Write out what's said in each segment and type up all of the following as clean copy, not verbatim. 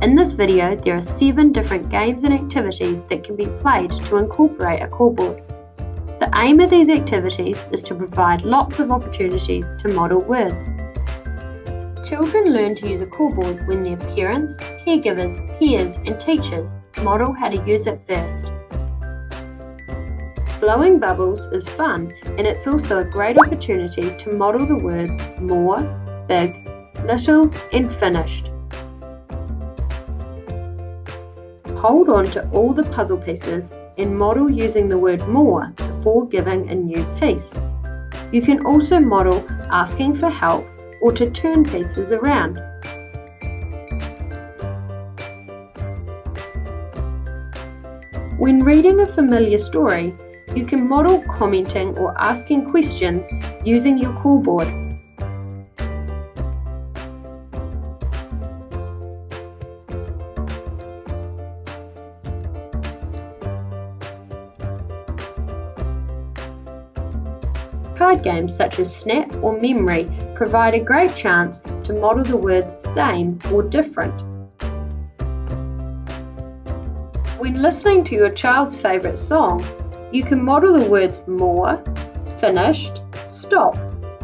In this video, there are 7 different games and activities that can be played to incorporate a callboard. The aim of these activities is to provide lots of opportunities to model words. Children learn to use a callboard when their parents, caregivers, peers and teachers model how to use it first. Blowing bubbles is fun, and it's also a great opportunity to model the words more, big, little and finished. Hold on to all the puzzle pieces and model using the word more before giving a new piece. You can also model asking for help or to turn pieces around. When reading a familiar story, you can model commenting or asking questions using your callboard. Card games such as Snap or Memory provide a great chance to model the words same or different. When listening to your child's favourite song, you can model the words more, finished, stop,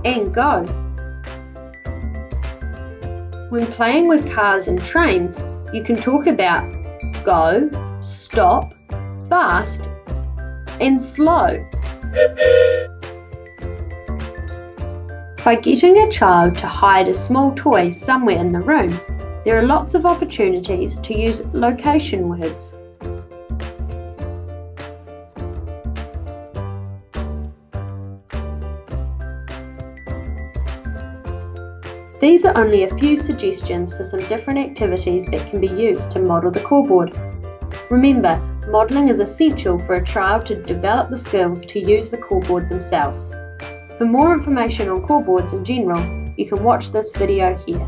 and go. When playing with cars and trains, you can talk about go, stop, fast, and slow. By getting a child to hide a small toy somewhere in the room, there are lots of opportunities to use location words. These are only a few suggestions for some different activities that can be used to model the callboard. Remember, modelling is essential for a child to develop the skills to use the callboard themselves. For more information on callboards in general, you can watch this video here.